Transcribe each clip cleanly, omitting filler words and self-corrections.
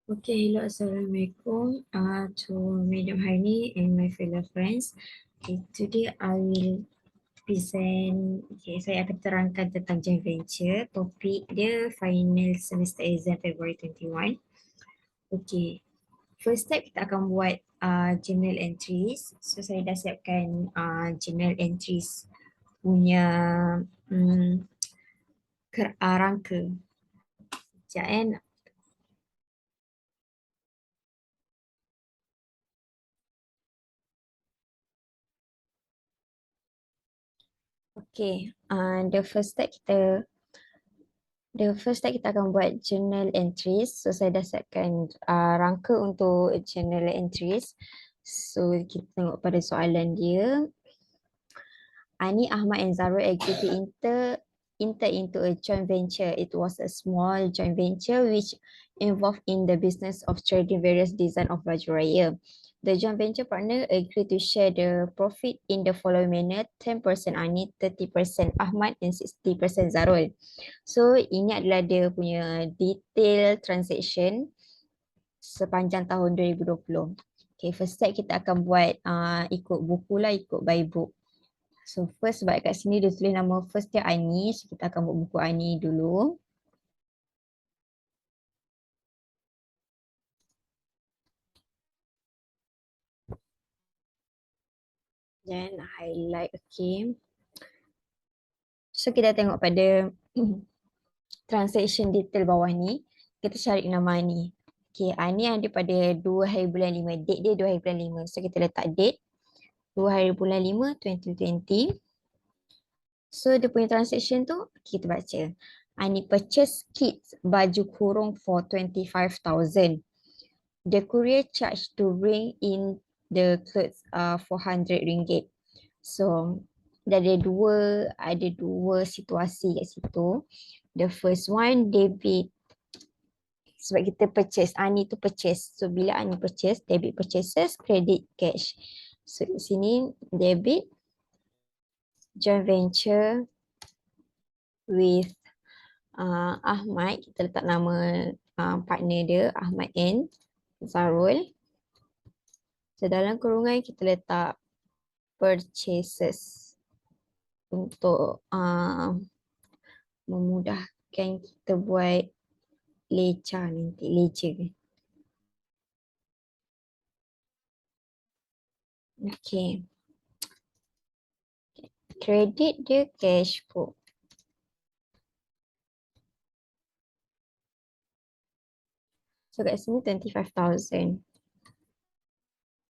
Okay, hello, Assalamualaikum to Madam Haini and my fellow friends. Okay, today I will present, saya akan terangkan tentang joint venture. Topik dia final semester exam February 21. Okay, first step kita akan buat journal entries. So saya dah siapkan journal entries punya um, rangka. Sekejap Okay, the first step kita akan buat journal entries. So saya dah siapkan rangka untuk journal entries. So kita tengok pada soalan dia. Ani, Ahmad and Zarul agreed to enter into a joint venture. It was a small joint venture which involved in the business of trading various design of baju raya. The joint venture partner agreed to share the profit in the following manner: 10% Ani, 30% Ahmad, and 60% Zarul. So ini adalah dia punya detail transaction sepanjang tahun 2020. Okay, first step kita akan buat ikut buku lah, ikut by book. So first sebab kat sini dia tulis nama first dia Ani, so kita akan buat buku Ani dulu. Then highlight, okay. So kita tengok pada transaction detail bawah ni, kita cari nama Ani. Okay, Ani ada pada 2 hari bulan 5, date dia 2 hari bulan 5. So kita letak date 2 hari bulan 5, 2020. So dia punya transaction tu kita baca. Ani purchase kits baju kurung for 25,000. The courier charge to bring in the clothes RM400. So ada dua situasi kat situ. The first one debit sebab kita purchase, Ani tu purchase. So bila Ani purchase, debit purchases, credit cash. So di sini debit joint venture with Ahmad, kita letak nama partner dia Ahmad and Zarul. So dalam kurungan kita letak purchases untuk memudahkan kita buat ledger nanti, ledger. Okay. Credit dia cash book. So kat sini 25,000.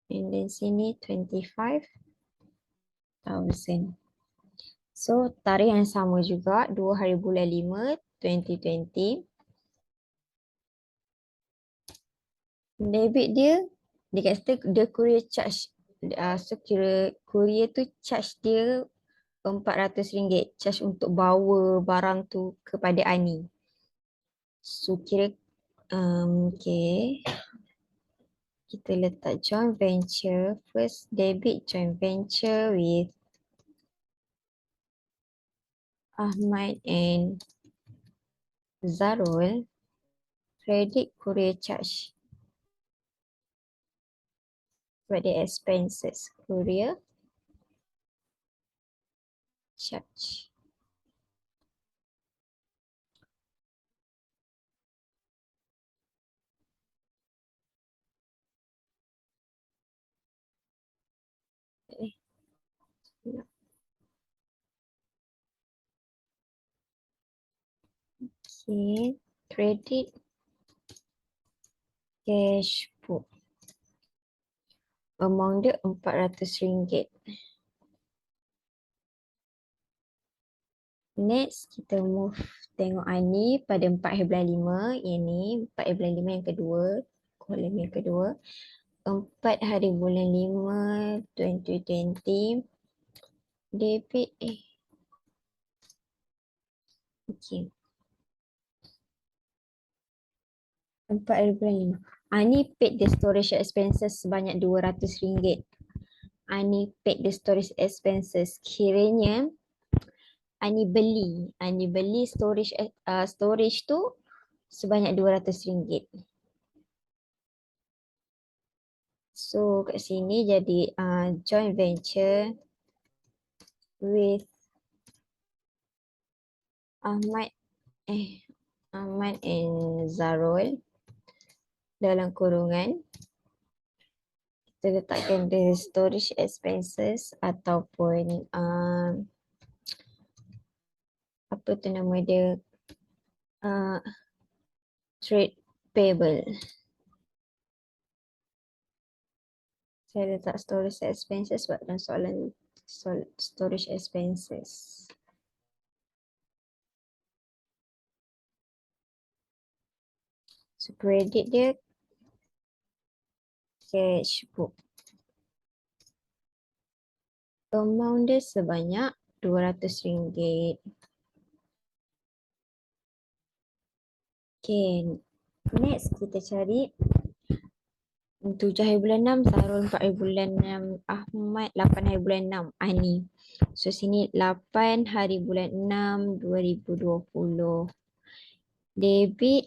And then sini 25,000. So tarikh yang sama juga, 2 hari bulan 5, 2020. Debit dia kat situ dia courier charge. So kira courier tu charge dia RM400, charge untuk bawa barang tu kepada Ani. So kira okay. Kita letak joint venture. First debit joint venture with Ahmad and Zarul. Credit courier charge. Sebab dia expenses. Courier charge. Okay. Credit cash book. Amount dia RM400. Next, kita move tengok Ani pada 4 hari bulan 5. Ini 4 hari bulan 5 yang kedua. Kolom yang kedua. 4 hari bulan 5, 2020. Debit, okay. 4 hari bulan 5. Ani paid the storage expenses sebanyak RM200. Ani paid the storage expenses. Kiranya Ani beli storage tu sebanyak RM200. So kat sini jadi joint venture with Ahmad Ahmad and Zarul dalam kurungan kita letakkan the storage expenses ataupun apa tu nama dia, uh, trade payable. Saya letak storage expenses sebab dalam soalan storage expenses. So credit dia cash book. Amount dia sebanyak RM200. Okay, next kita cari 7 hari bulan 6, Sarul 4 hari bulan 6, Ahmad 8 hari bulan 6, Ani. So sini 8 hari bulan 6, 2020. Debit,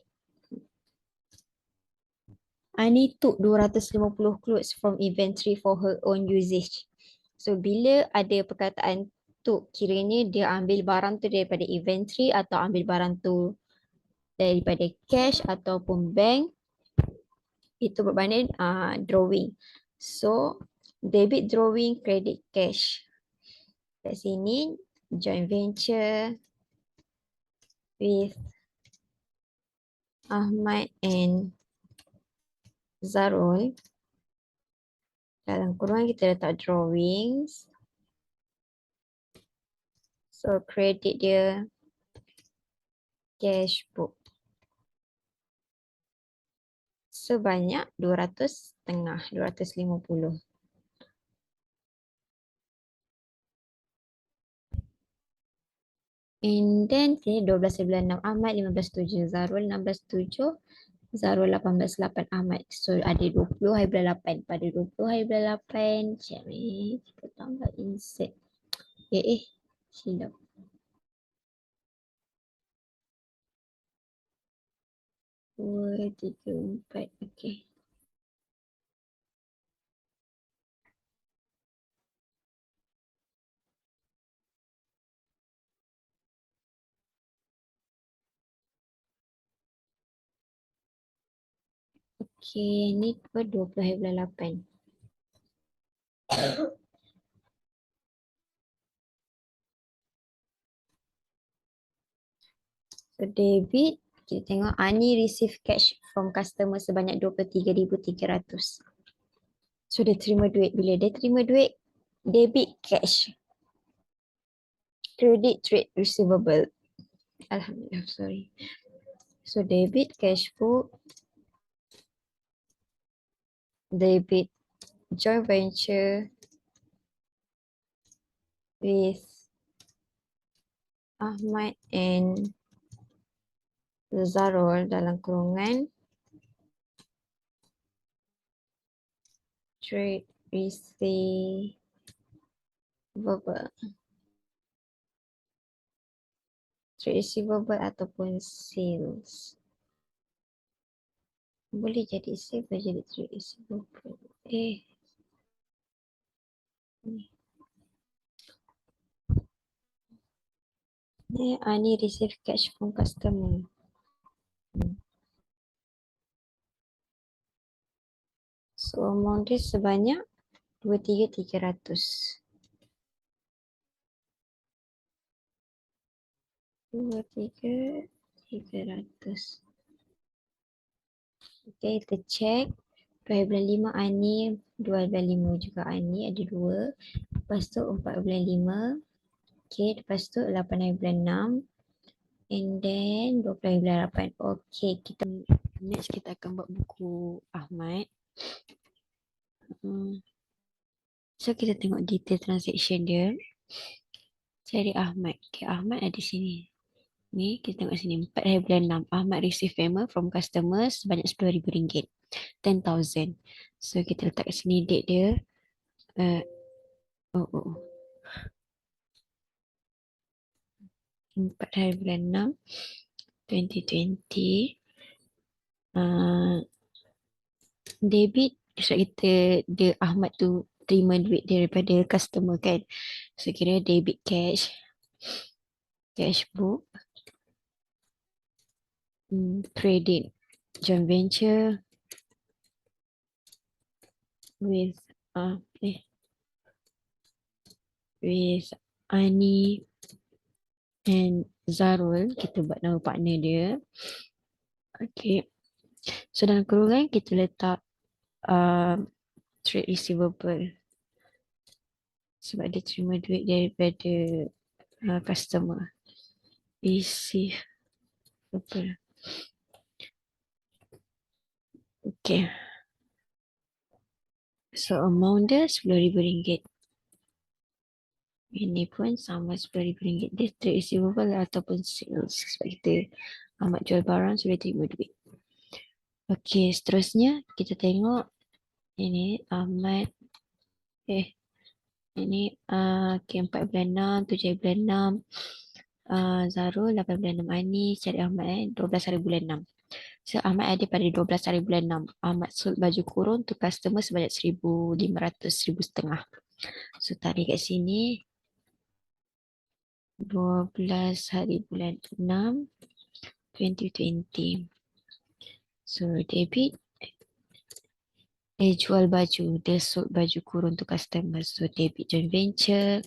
Ani took 250 clothes from inventory for her own usage. So bila ada perkataan took, kiranya dia ambil barang tu daripada inventory atau ambil barang tu daripada cash ataupun bank. Itu berbanding drawing. So debit drawing, credit cash. Kat sini joint venture with Ahmad and Zarul. Dalam kurungan kita letak drawings. So credit dia cash book sebanyak 200.5, 250. And then 12 bulan 6 Ahmad, 15.7 Zarul, 16.7 Zarul, 18.8 Ahmad. So ada 20 hari bulan 8. Pada 20 hari bulan 8, sekejap kita tambah insert. Silap. 2, 3, 4. Okay. Okay, ni 20 hari bulan 8. So debit, kita tengok Ani receive cash from customer sebanyak 23,300. So dia terima duit. Bila dia terima duit, debit cash. Credit trade receivable. Alhamdulillah, sorry. So debit cash book, debit joint venture with Ahmad and Zarul dalam kurungan trade receivable. Trade receivable ataupun sales. Boleh jadi save, boleh jadi trade receivable. Ani receive cash from customer. So amount dia sebanyak 23,300. 23,300. Okay, kita check. 2 bulan 5 Ani, 2 bulan 5 juga Ani, ada 2. Lepas tu 4 bulan 5. Okay, lepas tu 8 hari bulan 6. And then 20 hari bulan 8. Okay, kita next kita akan buat buku Ahmad. So kita tengok detail transaction dia. Cari Ahmad. Okay, Ahmad ada sini. Ni kita tengok sini 4 hari bulan 6. Ahmad receive payment from customers sebanyak RM10,000. 10,000. So kita letak kat sini date dia. 4 hari bulan 6 2020. Debit Sebab dia Ahmad tu terima duit daripada customer kan. So kira debit cash, cash book, credit joint venture with uh, eh, with Ani and Zarul. Kita buat nama partner dia. Okay. So dalam kurungan kita letak trade receivable sebab dia terima duit daripada customer. Receivable. Okay. So amount dia RM10,000. Ini pun sama RM10,000. Dia trade receivable ataupun sales. Sebab kita Ahmad jual barang sudah terima duit. Okay, seterusnya kita tengok ini Ahmad ini okay, 4 bulan 6, 7 bulan 6, Zarul 8 bulan 6, Ani cari Ahmad 12 hari bulan 6. So Ahmad ada pada 12 hari bulan 6. Ahmad sold baju kurung untuk customer sebanyak 1,500, 1,500. So tarik kat sini 12 hari bulan 6 2020. So debit jual baju, dia sold baju kurung untuk customer. So debit joint venture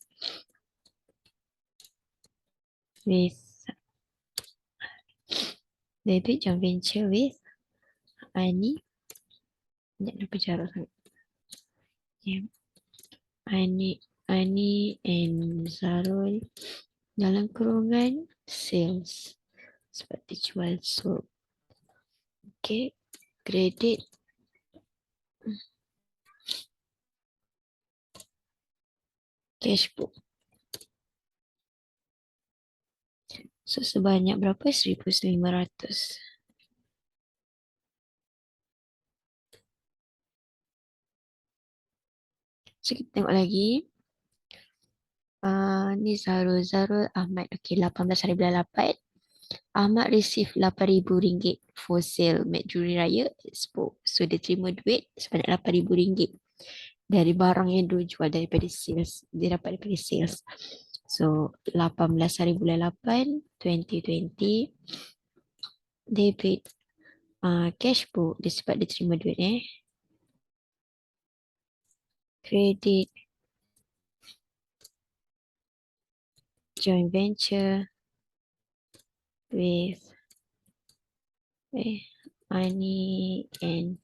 with Ani. Sekejap lupa jarak sangat. Yeah. Ani and Zarul dalam kurungan sales sebab dia jual soap. Okay, credit cash book. So sebanyak berapa? 1,500. So kita tengok lagi. Ni Zarul Ahmad. Okay, 18 hari bulan 8. Ahmad receive RM8,000 for sale Mat Juri Raya Expo. So dia terima duit sebanyak RM8,000 dari barang yang dia jual daripada sales. Dia dapat daripada sales. So 18 hari bulan 8 2020. Debit cash book dia sebab dia terima duit Credit joint venture with Ani and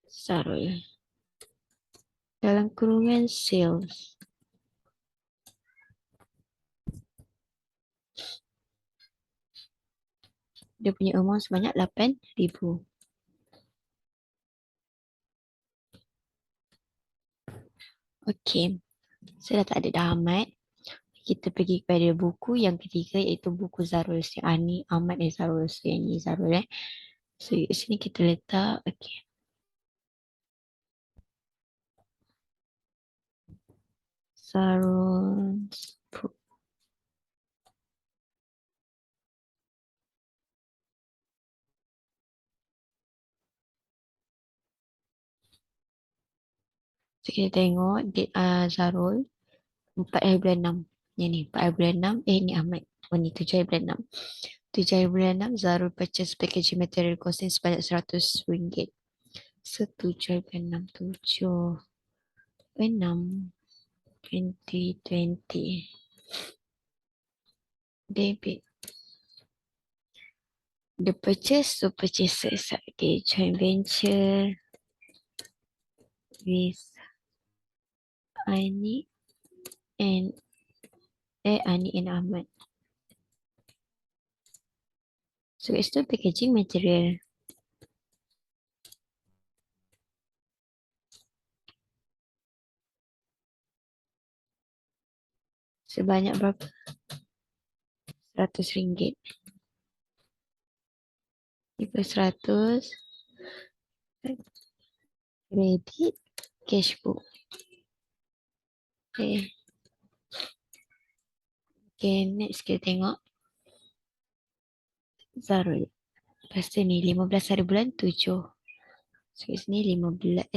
Sarul dalam kurungan sales. Dia punya amount sebanyak 8,000. Okay. Saya dah tak ada dah Ahmad. Kita pergi kepada buku yang ketiga iaitu buku Zarul. Si Ani, Ahmad dan Zarul. So yang ni Zarul So di sini kita letak. Okay. Zarul. So kita tengok Zarul 4 hari bulan 6. Yang ni 4 hari bulan 6. Ni Ahmad. Oh ni 7 hari bulan 6. 7 hari bulan 6 Zarul purchase packaging material costing sebanyak RM100. So 7 hari bulan 6. 7 6 2020. Debit. The purchase to purchases. Okay, joint venture with Ani and Ahmad. So it's the packaging material. Sebanyak berapa? RM100. Ikut 100. Credit cash book. Okay. Okay, next kita tengok Zarul. Lepas tu ni 15 hari bulan 7. So kat sini 15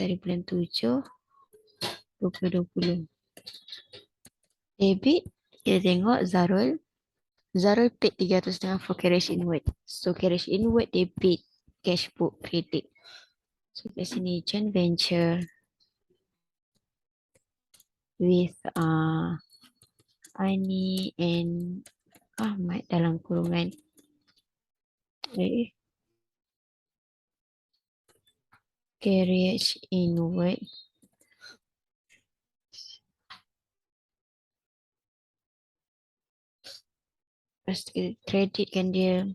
hari bulan 7, 2020. Debit, kita tengok Zarul. Zarul paid 300 for cash inward. So cash inward debit, cash book credit. So kat sini joint venture with Ani and Ahmad dalam kurungan carriage inward. Lepas tu kita kreditkan dia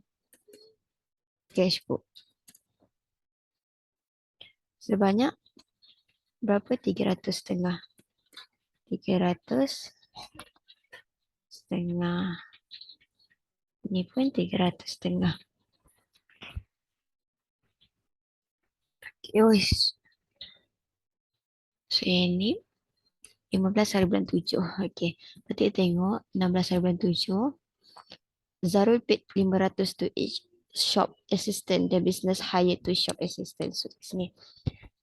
cash book. Sebanyak berapa? 300 setengah. 300 setengah. Ni pun 300 setengah. Okay, so ini 15 hari bulan 7. Okay. Lepas tu kita tengok 16 hari bulan 7. Zarul paid 500 to each shop assistant. The business hired to shop assistant. So sini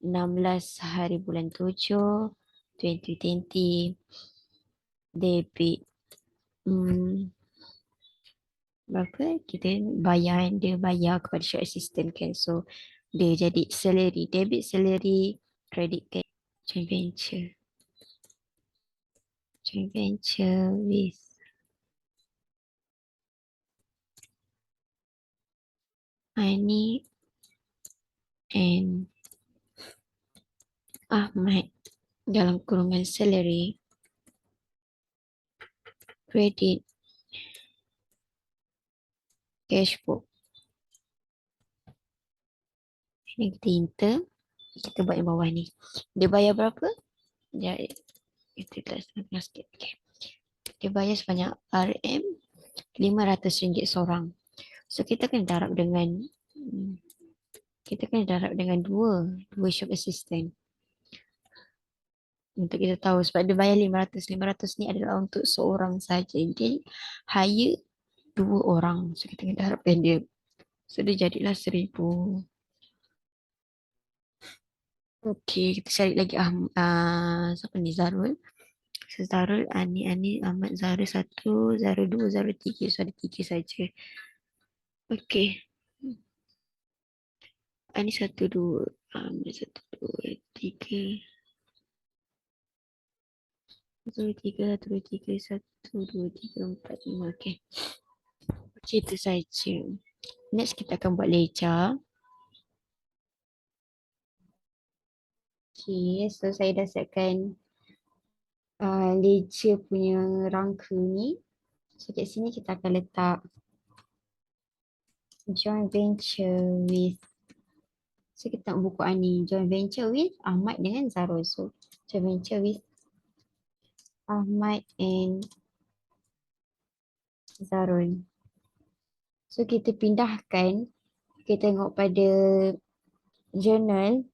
16 hari bulan 7 2020 debit berapa kita bayar, dia bayar kepada shop assistant kan, so dia jadi salary, debit salary, credit kan. Joint venture with Ani and Ahmad dalam kurungan salary, credit, cash book. Ini kita enter, kita buat yang bawah ni. Dia bayar berapa? Dia kita tengah sikit. Okay. Dia bayar sebanyak RM500 seorang. So kita kena darab dengan dua shop assistant. Untuk kita tahu sebab dia bayar 500. 500 ni adalah untuk seorang saja. Dia hire 2 orang. So kita kena darabkan dia. So dia jadilah 1,000. Okey, kita cari lagi siapa ni? Zarul. So Zarul, Ani, Ahmad, Zarul 1, Zarul 2, Zarul 3. So ada 3 saja. Okey. Ani 1, 2, Ahmad 1, 2, 3. 1, 2, 3, 1, 2, 3, 1, 2, 3, 4, 5. Okey. Okey, itu saja. Next kita akan buat ledger. Okay, so saya dah siapkan ledger punya rangka ni. So kat sini kita akan letak joint venture with, so kita nak buku ni, joint venture with Ahmad dengan Zarul. So joint venture with Ahmad and Zarul. So kita pindahkan, kita tengok pada journal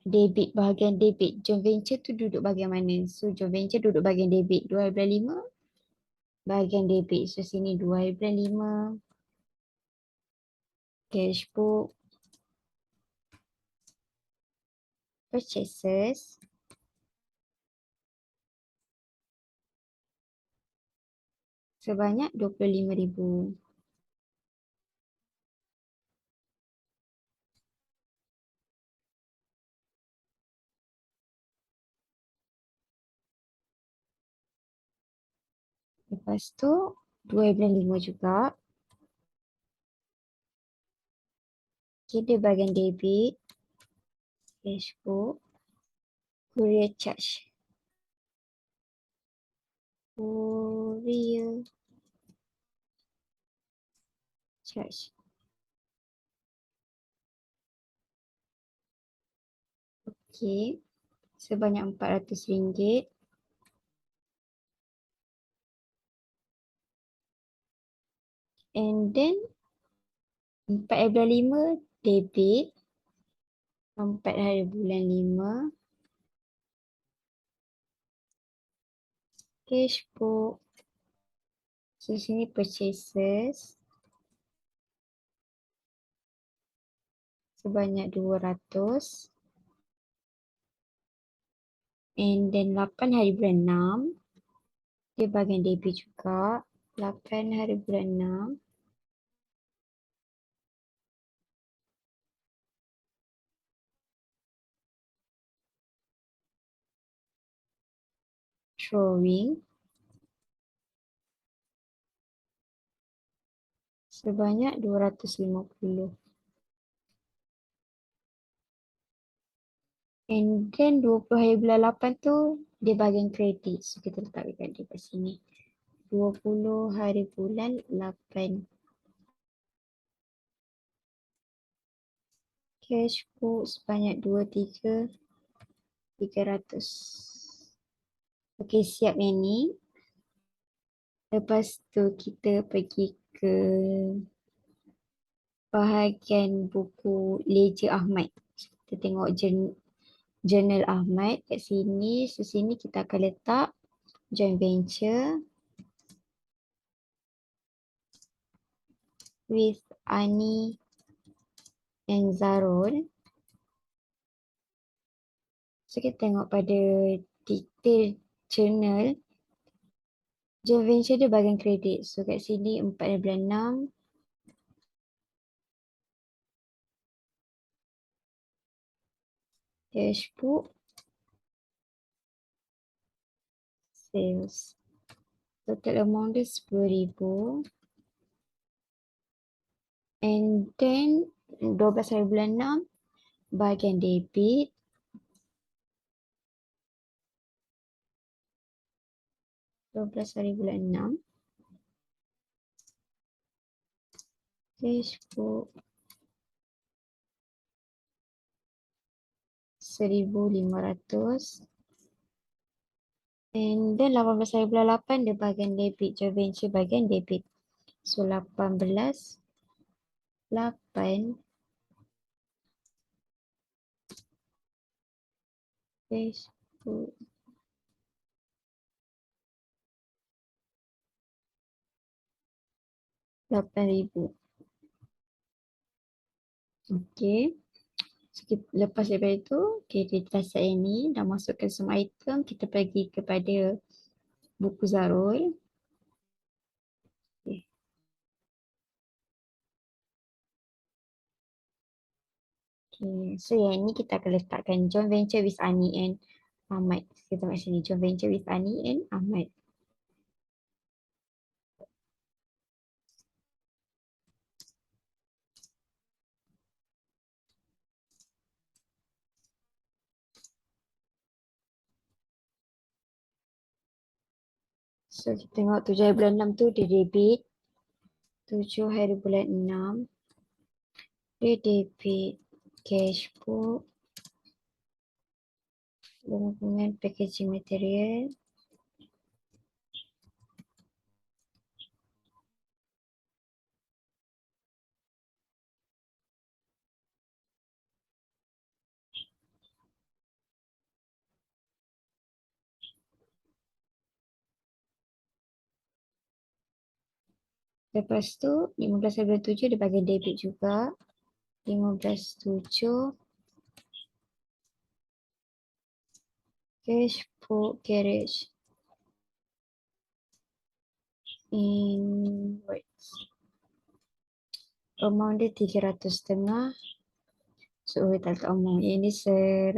debit, bahagian debit. Joint venture tu duduk bahagian mana? So joint venture duduk bahagian debit. 2/5 bahagian debit. So sini 2/5 cash book, purchases, sebanyak 25,000. Lepas tu 2/5 juga. Okay, dia bahagian debit, cash book, courier charge. Courier charge. Okay, sebanyak RM400. And then 4/5 debit, 4 hari bulan 5, cash book. So sini purchases sebanyak 200. And then 8 hari bulan 6. Dia bahagian debit juga. 8 hari bulan 6. Drawing. Sebanyak 250. And then 20 hari bulan 8 tu dia bahagian kredit. So kita letak dekat dia kat sini. 20 hari bulan 8. Cash flow sebanyak 300. Okey, siap yang ni. Lepas tu kita pergi ke bahagian buku Ledger Ahmad. Kita tengok Journal Ahmad kat sini. So sini kita akan letak joint venture with Ani and Zarul. So kita tengok pada detail journal. Joint venture dia bahagian kredit. So kat sini 4 bulan 6. Dashbook. Sales. Total amount dia 10,000. And then 12 hari bulan 6. Bahagian debit. 12 hari bulan 6. Dashbook. 1,500. And then 18 hari bulan 8 dia bahagian debit. Joint venture bahagian debit. So 18. 8. Facebook. 8,000. Okey. So, lepas daripada itu, kita dah set yang ni. Dah masukkan semua item. Kita pergi kepada buku Zarul. Okay. Okay. So yang ni kita akan letakkan joint venture with Ani and Ahmad. Kita tengok sini. Joint venture with Ani and Ahmad. So kita tengok 7 hari bulan 6 tu dia debit. 7 hari bulan 6. Dia debit cash book. Hubungan packaging material. Lepas tu 15 hari bulan 7 dia bagi debit juga. 15/7. Cash for garage. Invoice. Amount dia 300.5. So kita letak amount. Ini 100.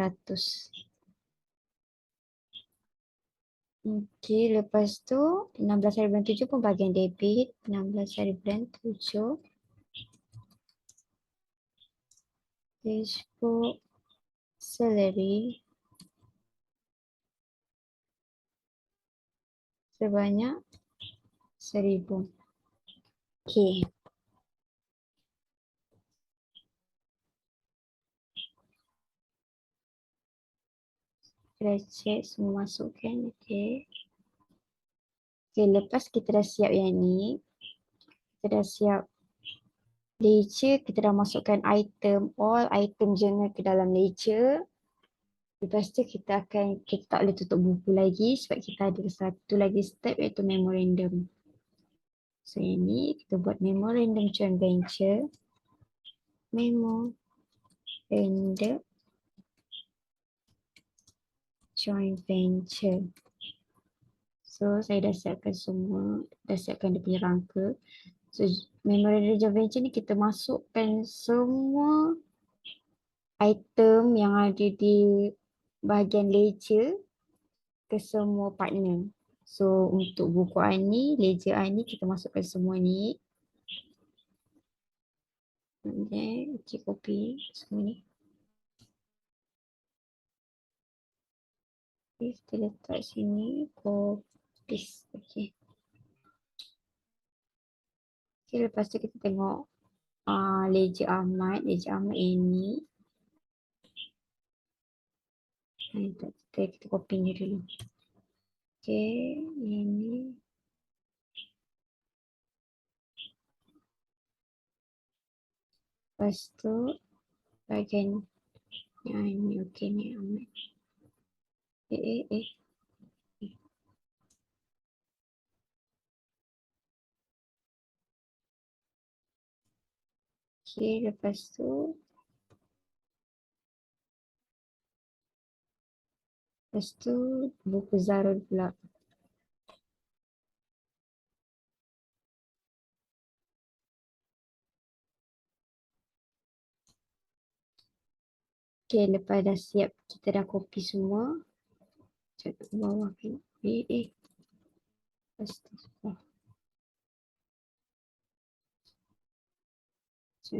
Okey, lepas tu 16 hari bulan 7 pun bahagian debit. 16 hari bulan 7. Cash for salary. Sebanyak 1,000. Okey. Kita check semua masukkan. Okey. Okey, lepas kita dah siap yang ni. Kita dah siap ledger. Kita dah masukkan item. All item journal ke dalam ledger. Lepas tu kita tak boleh tutup buku lagi sebab kita ada satu lagi step iaitu memorandum. So yang ni kita buat memorandum joint venture. Memo. Random joint venture. So saya dah siapkan semua, dah siapkan dia punya rangka. So memorandum joint venture ni kita masukkan semua item yang ada di bahagian ledger ke semua partner. So untuk buku Ani, ledger Ani kita masukkan semua ni. Okay, copy semua ni. Okay, kita letak sini, copy. Okay. Okay, lepas tu kita tengok ledger Ahmad ini. Kita copy ni dulu. Okay, ini. Lepas tu bahagian yang ini, okay ni Ahmad. Okay, lepas tu buku Zarul pula. Okay, lepas dah siap, kita dah copy semua. Cakap ke bawah kan. Lepas tu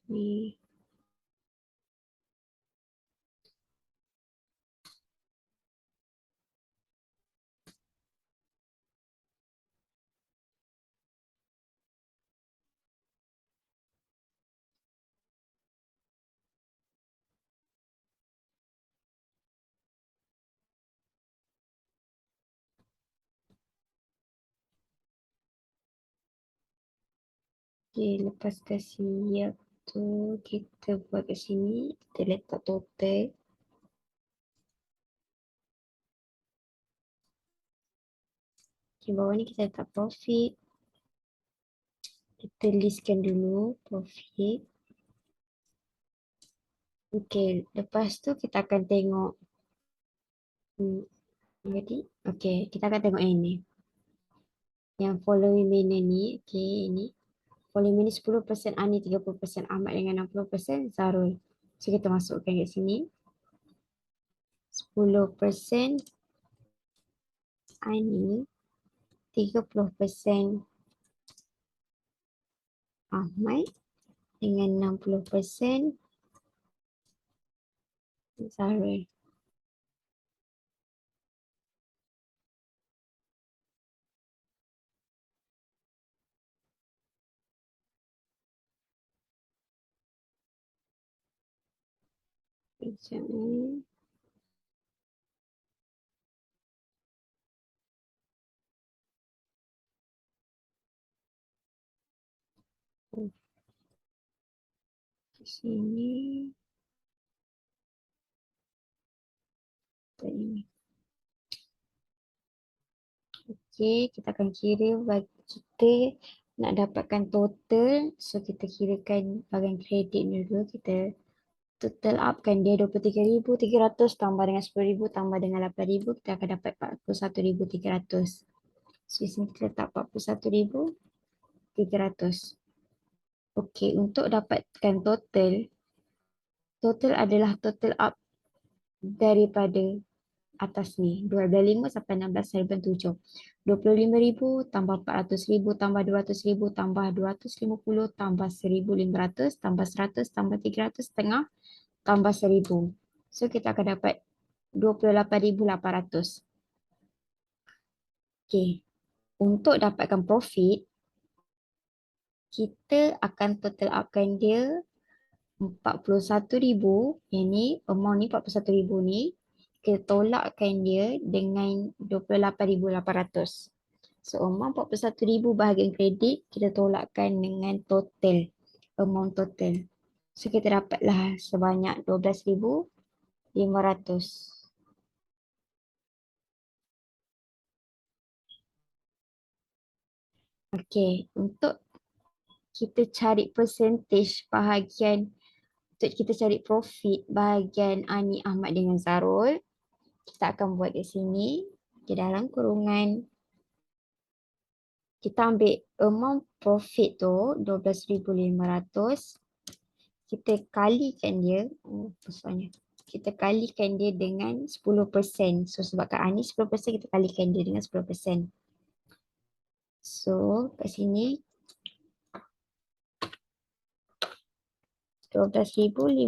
ni. Okay, lepas dah siap tu, kita buat kat sini. Kita letak total. Okay, bawah ni kita letak profit. Kita listkan dulu profit. Okay, lepas tu kita akan tengok. Jadi, okay, kita akan tengok ini. Yang following manner ni, okay, ini. Following manner 10% Ani, 30% Ahmad dengan 60% Zarul. So, kita masukkan kat sini. 10% Ani, 30% Ahmad dengan 60% Zarul. Sekejap ni. Di sini. Ini. Okay, kita akan kira bagi kita nak dapatkan total. So, kita kirakan bahagian kredit ni dulu. Kita total upkan dia 23,300 tambah dengan 10,000 tambah dengan 8,000. Kita akan dapat 41,300. So, di sini kita letak 41,300. Okay, untuk dapatkan total. Total adalah total up daripada atas ni 12.5 sampai 16.7. 25,000 tambah 400,000 tambah 200,000 tambah 250 tambah 1,500 tambah 100 tambah 300 setengah tambah 1,000. So kita akan dapat 28,800. Okay. Untuk dapatkan profit, kita akan total upkan dia 41,000. Yang ni, amount ni 41,000 ni. Kita tolakkan dia dengan 28,800. So, amount 41,000 bahagian kredit, kita tolakkan dengan total. Amount total. So, kita dapatlah sebanyak 12,500. Okay, untuk kita cari percentage bahagian Untuk kita cari profit bahagian Ani, Ahmad dengan Zarul, kita akan buat di sini. Di dalam kurungan, kita ambil amount profit tu 12,500. Kita kalikan dia. Besarnya. Kita kalikan dia dengan 10%. So sebabkan Ani 10%, kita kalikan dia dengan 10%. So kat sini 12,500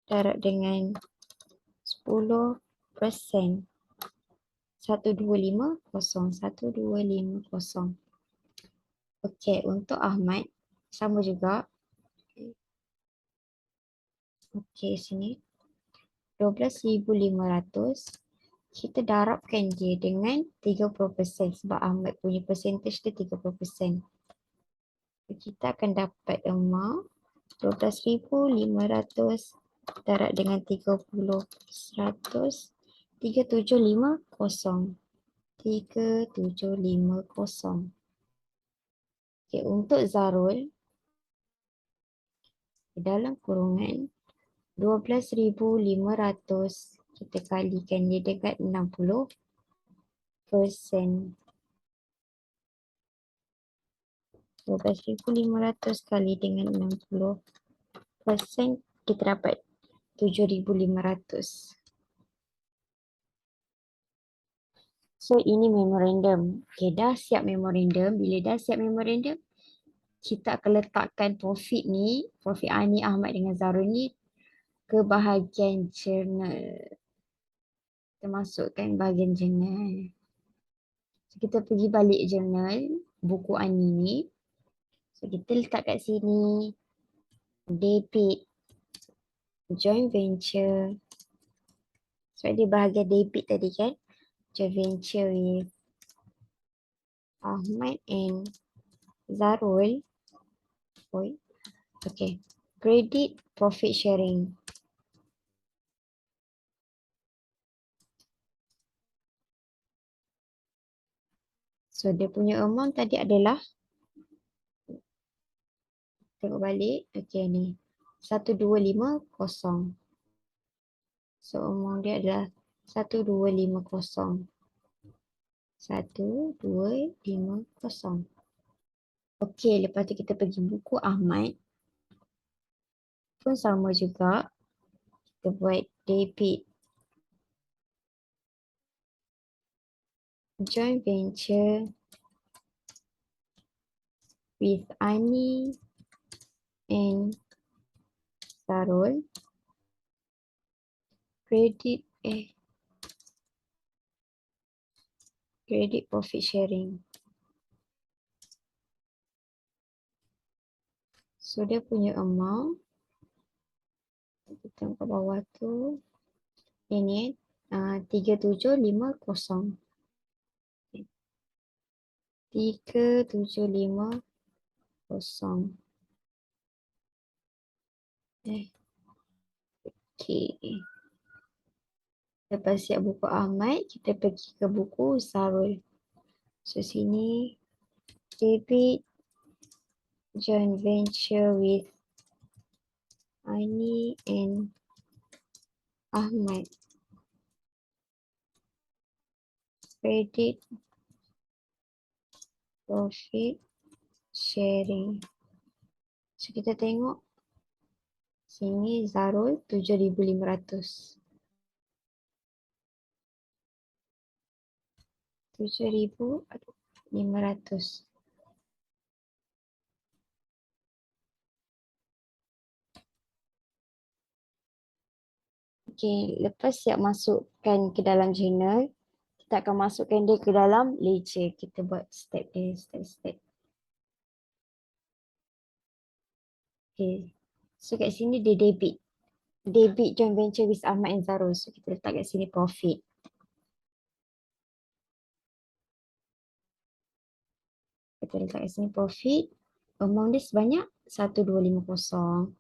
darab dengan 10%. 1250. 1250. Okey, untuk Ahmad sama juga. Okey, sini 12,500. Kita darabkan dia dengan 30% sebab Ahmad punya percentage dia 30%. Kita akan dapat amount 12,500 darab dengan 30, 100, 3750. 3750. Okay, untuk Zarul, dalam kurungan 12,500 kita kalikan dia dengan 60%. 12,500 kali dengan 60%, kita dapat 7,500. So ini memorandum. Okay, dah siap memorandum. Bila dah siap memorandum, kita akan letakkan profit ni, profit Ani, Ahmad dengan Zarul ni ke bahagian journal. Kita masukkan bahagian journal. So, kita pergi balik journal buku Ani ni. So kita letak kat sini debit joint venture. Sebab dia bahagian debit tadi kan. Joint venture with Ahmad and Zarul. Okay. Credit profit sharing. So dia punya amount tadi adalah, tengok balik. Okay ni 1250. So amount dia adalah 1250. 1250. Okay, lepas tu kita pergi buku Ahmad. Pun sama juga. Kita buat debit joint venture with Ani and Sarul. Credit profit sharing. So dia punya amount, kita tengok kat bawah tu, ini 3750. 3750. Okay. Lepas siap buku Ahmad, kita pergi ke buku Sarul. So sini debit joint venture with Ani and Ahmad. Credit profit sharing. So kita tengok sini Zarul 7,500. 7,500. Okay, lepas siap masukkan ke dalam journal, kita akan masukkan dia ke dalam ledger. Kita buat step dia, step. Okay, so kat sini dia debit. Debit joint venture with Ahmad and Zarul. So kita letak kat sini profit. Kita letak kat sini profit. Amount dia sebanyak 1250.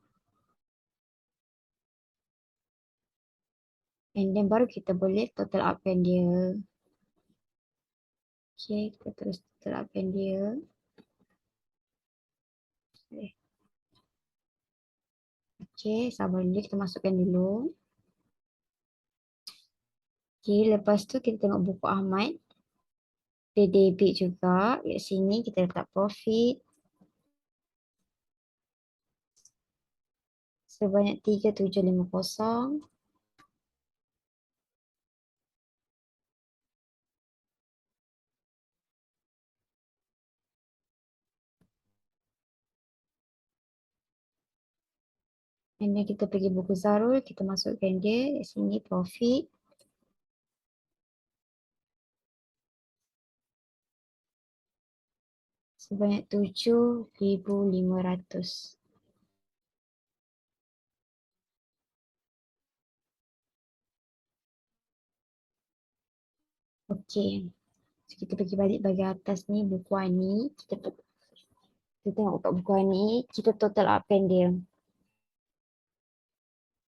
And then baru kita boleh total upkan dia. Okay, kita terus total upkan dia. Okey, sabar dulu, kita masukkan dulu. Okey, lepas tu kita tengok buku Ahmad. Dia debit juga. Kat sini kita letak profit sebanyak 3750. And then kita pergi buku Zarul, kita masukkan dia kat sini profit sebanyak 7500. Okey. So, kita pergi balik bahagian atas ni buku Ani. Kita tengok kat buku Ani, kita total upkan dia.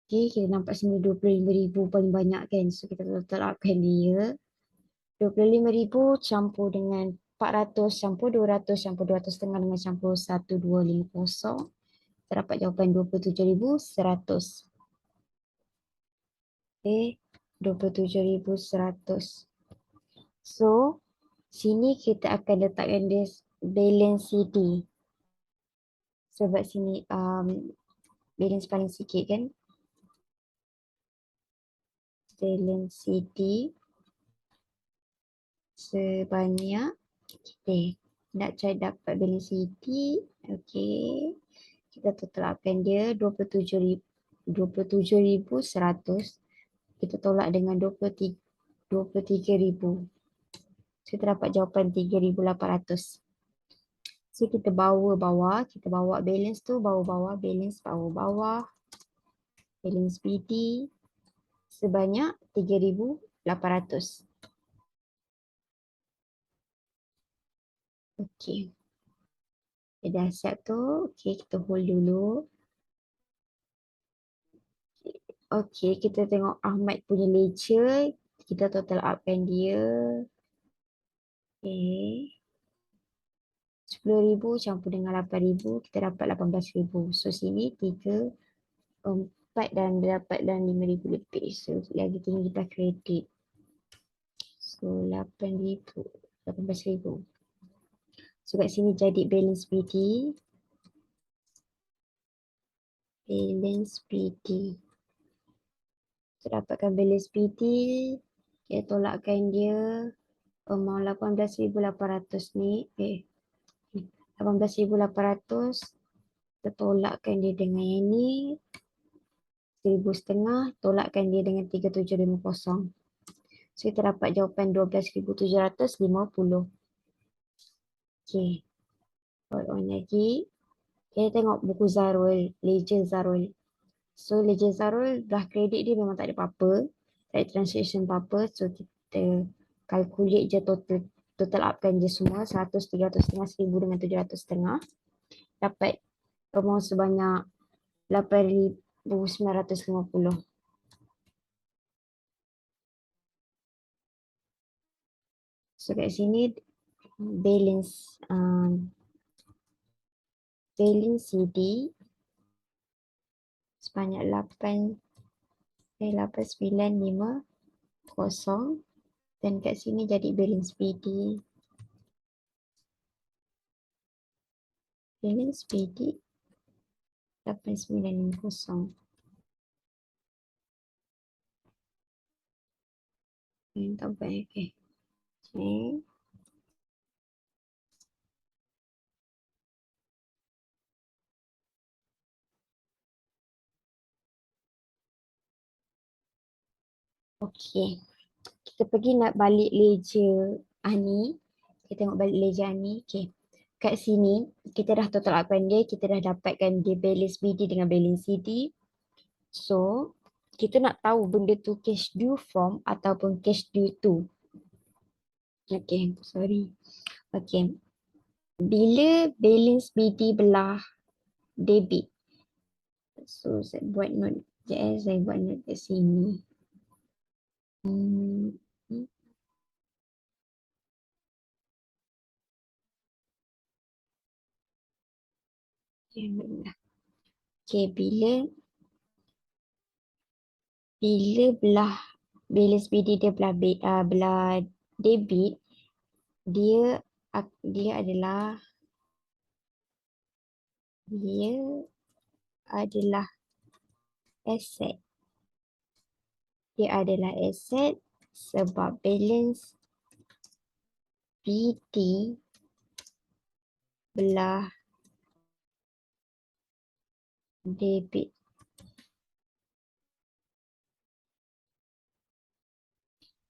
Okey, kita nampak sini 25,000 paling banyak kan. So kita total upkan dia. 25,000 campur dengan 400 campur 200 campur 200 setengah dengan campur 1250. Kita dapat jawapan 27,100. Okay, 27,100. So, sini kita akan letakkan dia balance CD. Sebab sini balance paling sikit kan. Balance CD sebanyak, okay, nak cari dapat balance CD. Okay, kita total upkan dia 27,100. Kita tolak dengan 23,000. So, kita dapat jawapan 3,800. So, kita bawa bawah, kita bawa balance tu bawah-bawah, balance bawah-bawah, balance BD sebanyak 3,800. Okey. Dah siap tu. Okey, kita hold dulu. Okey, kita tengok Ahmad punya ledger. Kita total upkan dia. Okey. 10,000 campur dengan 8,000, kita dapat 18,000. So, sini 3, 4 dan dapat dan 5,000 lebih. So, lagi tinggi kita kredit. So, 8,000, 18,000. So, kat sini jadi balance BD. Balance BD. Kita dapatkan balance BD. Kita tolakkan dia. Amount 18,800 ni. 18,800. Kita tolakkan dia dengan yang ni. 1,500. Tolakkan dia dengan 3750. So, kita dapat jawapan 12,750. Okay. Hold on lagi. Kita tengok buku Zarul. Ledger Zarul. So, ledger Zarul dah kredit dia memang tak ada apa-apa. Tak ada transaction apa-apa. So, kita calculate je total upkan je semua. 100, 300 setengah, 1,000 dengan 700 setengah. Dapat amount sebanyak 8,950. So, kat sini balance CD sebanyak 8,950 dan kat sini jadi balance BD. Balance BD 8,950. Tak baik. Okay. Okay. Kita pergi nak balik ledger Ani. Kita tengok balik ledger Ani. Okay. Kat sini, kita dah total upkan dia. Kita dah dapatkan dia balance BD dengan balance CD. So, kita nak tahu benda tu cash due from ataupun cash due to. Okay, sorry. Okay. Bila balance BD belah debit. So, saya buat note. Saya buat note kat sini. Okay, bila bila belah balance BD dia belah debit, dia dia adalah dia adalah aset. Dia adalah aset sebab balance BD belah debit.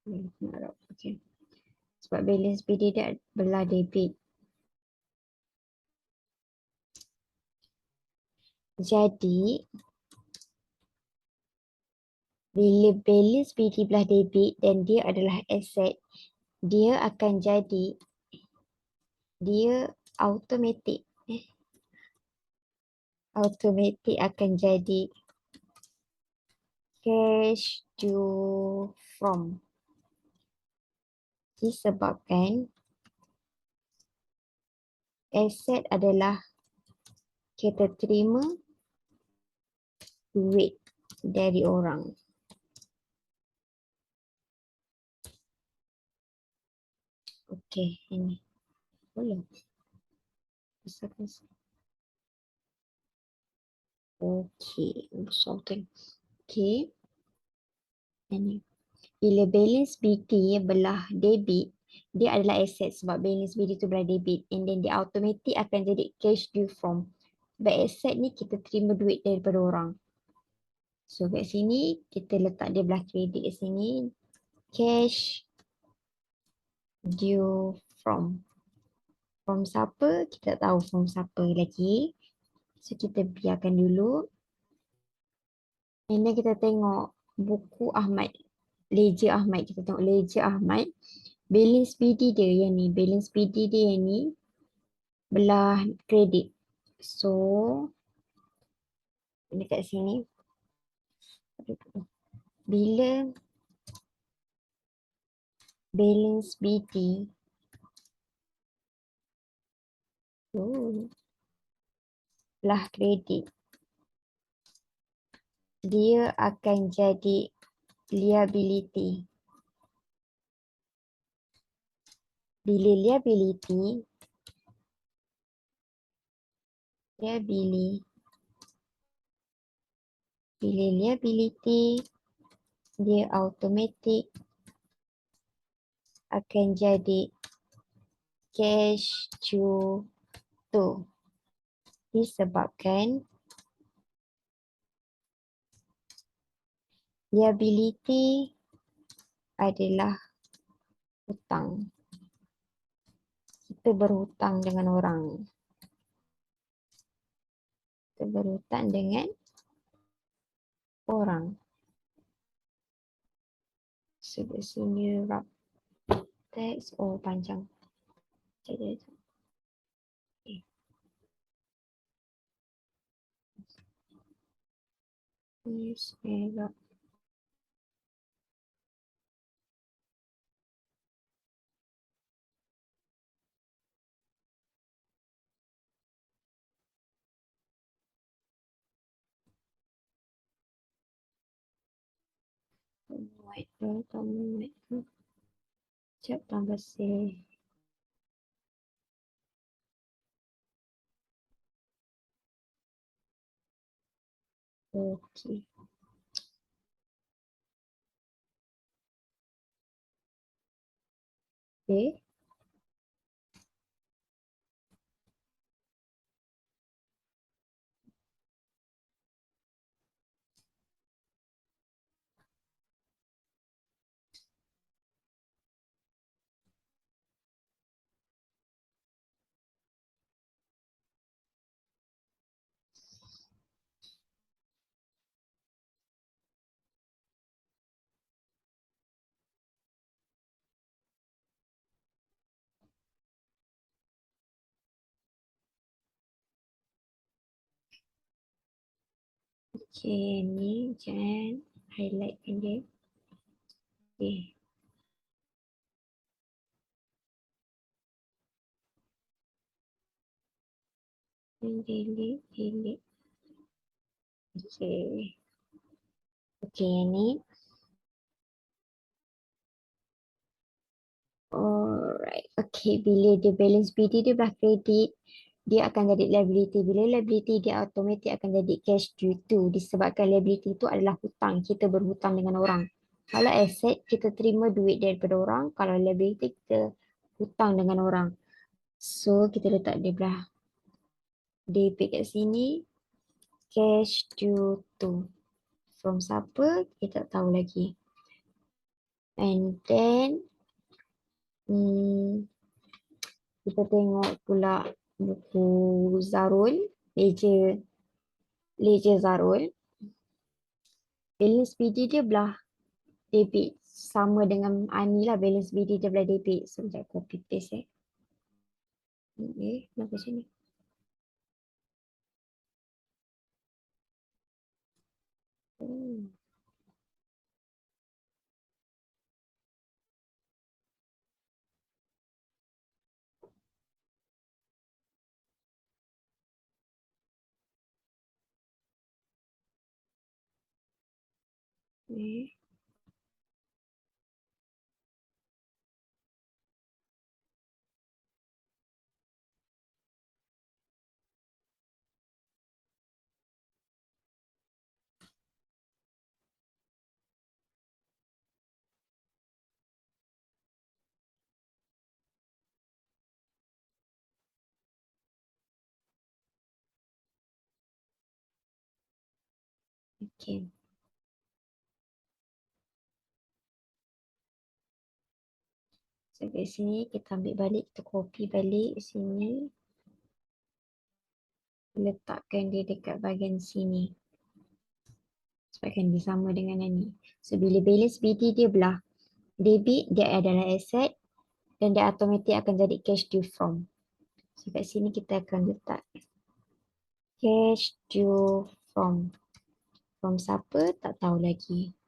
Okay. Sebab balance BD dia belah debit. Jadi, bila balance BD belah debit dan dia adalah aset, dia akan jadi, dia automatik. Automatik akan jadi cash due from. Disebabkan aset adalah kita terima duit dari orang. Okey, ini boleh. Besar-besar. Okey, something. Okey. Ini. Bila balance BD belah debit, dia adalah aset sebab balance BD tu belah debit. And then dia automatic akan jadi cash due from. Sebab aset ni kita terima duit daripada orang. So kat sini kita letak dia belah kredit kat sini. Cash due from. From siapa? Kita tak tahu from siapa lagi. So kita biarkan dulu. And then kita tengok buku Ahmad. Ledger Ahmad. Kita tengok ledger Ahmad. Balance PD dia yang ni. Balance PD dia yang ni. Belah kredit. So. Dekat sini. Bila balance BD. Belah kredit. Dia akan jadi liability. Bila liability, bila liability, dia automatic akan jadi cash due to. Disebabkan liability adalah hutang. Kita berhutang dengan orang. Kita berhutang dengan orang. So, di sini wrap text. Oh, panjang. Okay. Yes, wrap. White dulu, tambah white dulu. Sekejap tambah save. Okay. Okay. Okay, ni jangan highlightkan dia. Okay. Delete. Okay. Okey, yang ni. Alright. Okay, bila dia balance BD dia belah kredit, dia akan jadi liability. Bila liability dia automatik akan jadi cash due to, disebabkan liability itu adalah hutang. Kita berhutang dengan orang. Kalau aset, kita terima duit daripada orang. Kalau liability, kita hutang dengan orang. So, kita letak dia belah debit kat sini. Cash due to. From siapa? Kita tak tahu lagi. And then, hmm, kita tengok pula buku Zarul, ledger, ledger Zarul. Balance BD dia belah debit. Sama dengan Ani lah, balance BD dia belah debit. So, sekejap copy paste kenapa sini? Hmm. Eh. Okay. So, kat sini kita ambil balik, kita copy balik sini. Letakkan dia dekat bahagian sini. Sebabkan dia sama dengan yang ni. So, bila balance BD dia belah debit, dia adalah asset dan dia automatik akan jadi cash due from. So, kat sini kita akan letak cash due from. From siapa? Tak tahu lagi.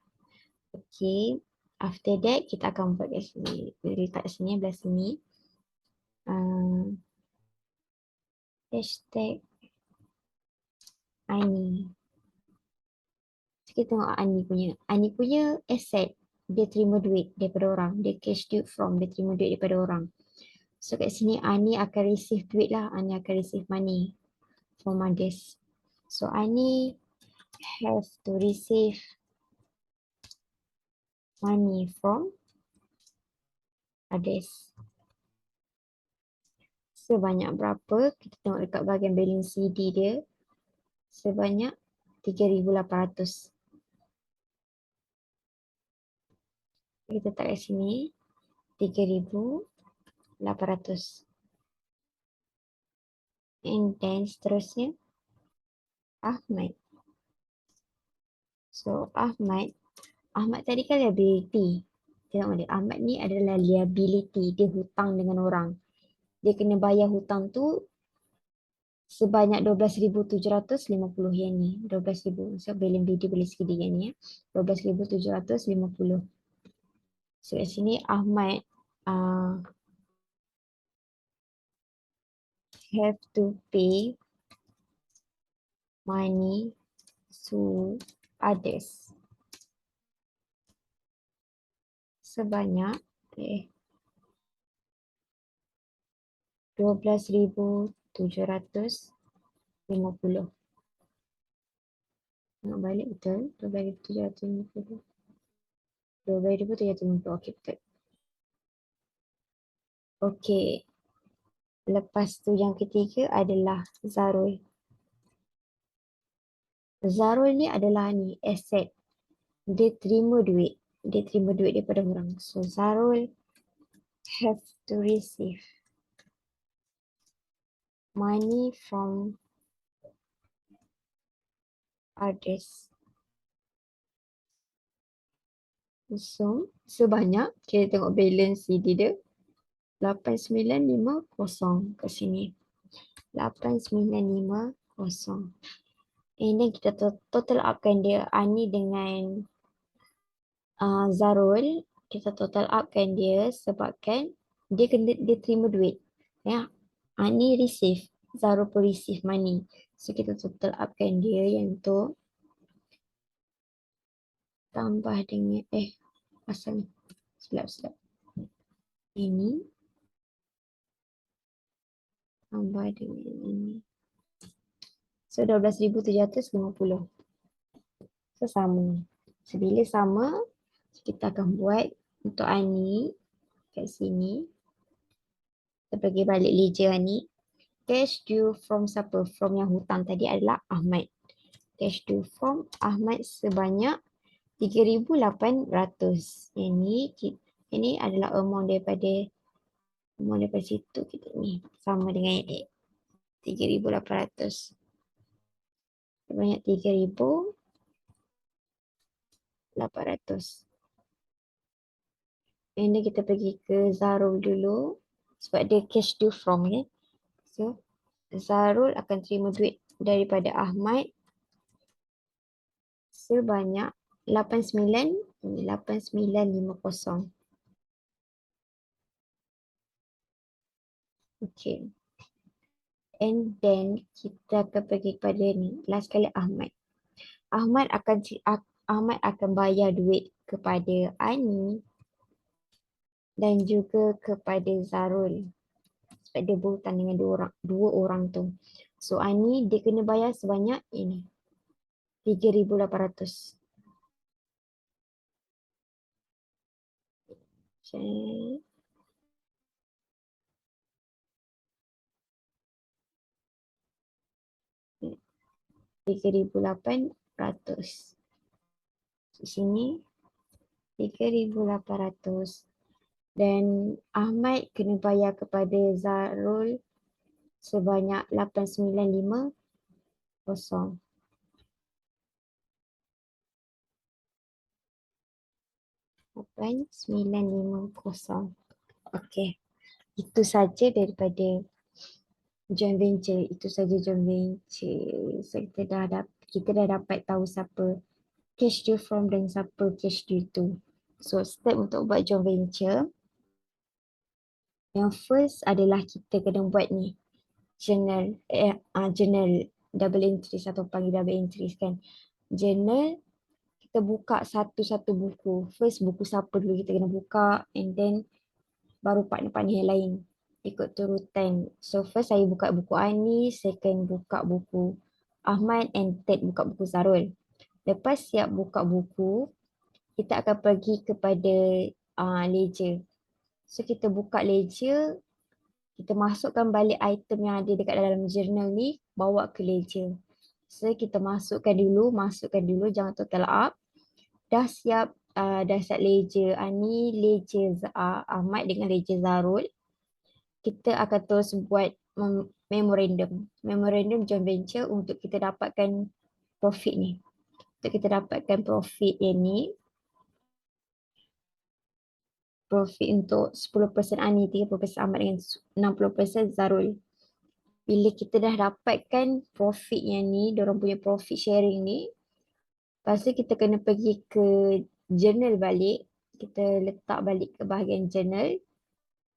Okay. After that, kita akan buat kat sini. Letak sini, belah sini. Hashtag Ani. So, kita tengok Ani punya. Ani punya asset. Dia terima duit daripada orang. Dia cash due from. Dia terima duit daripada orang. So kat sini Ani akan receive duit lah. Ani akan receive money from others. So Ani have to receive money from others. Sebanyak berapa? Kita tengok dekat bahagian balance CD dia. Sebanyak 3,800. Kita letak kat sini 3,800. And then seterusnya Ahmad. So Ahmad tadi kan liability. Tengok dia, Ahmad ni adalah liability. Dia hutang dengan orang. Dia kena bayar hutang tu sebanyak 12,750 yang ni. 12,000. So balance BD boleh sedih yang ni ya. 12,750. So kat sini Ahmad have to pay money to others. Sebanyak 12,750. Nak balik betul? 12,750. 12,750. Okey, betul. Okey. Lepas tu yang ketiga adalah Zarul. Zarul ni adalah ni asset. Dia terima duit. Dia terima duit daripada orang. So Zarul have to receive money from others. So sebanyak kita tengok balance CD dia 8,950 kat sini. 8,950. And then kita total upkan dia Ani dengan Zarul. Kita total upkan dia sebabkan dia terima duit. Ya. Ani receive. Zarul pun receive money. So kita total upkan dia yang tu tambah dengan asal ni. Silap. Ini tambah dengan ini. So 12,750. So sama. So bila sama, kita akan buat untuk ni kat sini. Kita pergi balik ledger ni. Cash due from siapa? From yang hutang tadi adalah Ahmad. Cash due from Ahmad sebanyak 3,800. Ini adalah amount daripada situ kita ni. Sama dengan 3,800. Sebanyak 3,800. Ini kita pergi ke Zarul dulu. Sebab dia cash due from ni. So, Zarul akan terima duit daripada Ahmad sebanyak 8950. Okay. And then kita akan pergi kepada ni. Last kali Ahmad. Ahmad akan bayar duit kepada Ani dan juga kepada Zarul. Sebab dia berhutang dengan dua orang tu. So Ani dia kena bayar sebanyak ini. 3,800. Okay. RM3,800. Di sini 3,800. Dan Ahmad kena bayar kepada Zarul sebanyak 8,950. 8,950. Okey. Itu saja daripada joint venture. So kita dah dapat tahu siapa cash due from dan siapa cash due to. So step untuk buat joint venture. Yang first adalah kita kena buat ni. Journal double entries atau panggil double entries kan. Journal kita buka satu-satu buku. First buku siapa dulu kita kena buka and then baru partner-partner yang lain. Ikut turutan. So first saya buka buku Ani, second buka buku Ahmad and third buka buku Zarul. Lepas siap buka buku, kita akan pergi kepada ledger. So kita buka ledger, kita masukkan balik item yang ada dekat dalam journal ni, bawa ke ledger. So kita masukkan dulu, jangan total up. Dah siap ledger Ani, ledger Ahmad dengan ledger Zarul. Kita akan terus buat memorandum joint venture untuk kita dapatkan profit ni. Untuk kita dapatkan profit yang ni, profit untuk 10% Ani, 30% Ahmad dengan 60% Zarul. Bila kita dah dapatkan profit yang ni, diorang punya profit sharing ni, lepas tu kita kena pergi ke journal balik. Kita letak balik ke bahagian journal.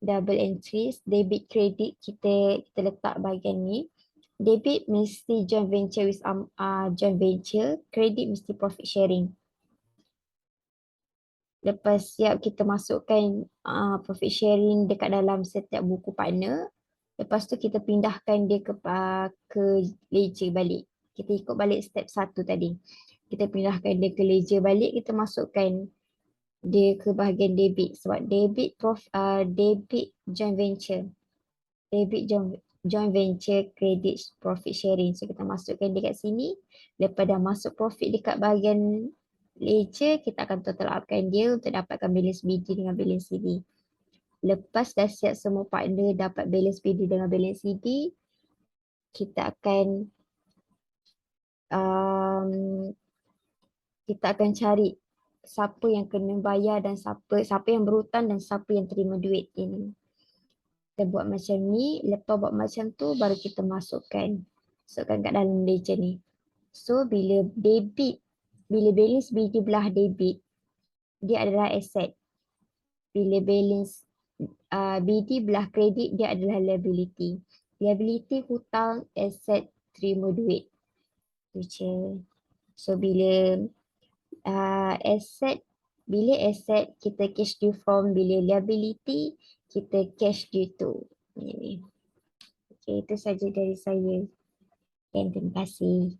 Double entries, debit credit kita letak bahagian ni. Debit mesti joint venture with joint venture, credit mesti profit sharing. Lepas siap kita masukkan profit sharing dekat dalam setiap buku partner. Lepas tu kita pindahkan dia ke ledger balik. Kita ikut balik step 1 tadi. Kita pindahkan dia ke ledger balik, kita masukkan dia ke bahagian debit sebab debit joint venture. Debit joint venture credit profit sharing. So kita masukkan dia kat sini. Lepas dah masuk profit dekat bahagian ledger, kita akan total upkan dia untuk dapatkan balance BD dengan balance CD. Lepas dah siap semua partner dapat balance BD dengan balance CD, kita akan cari siapa yang kena bayar dan siapa yang berhutang dan siapa yang terima duit ini. Kita buat macam ni, lepas buat macam tu baru kita masukkan kat dalam ledger ni. So bila balance BD belah debit, dia adalah asset. Bila balance BD belah kredit, dia adalah liability. Liability hutang, asset terima duit. So bila Asset, bila asset kita cash due from, bila liability kita cash due to. Ini. Okay, itu saja dari saya. Dan terima kasih.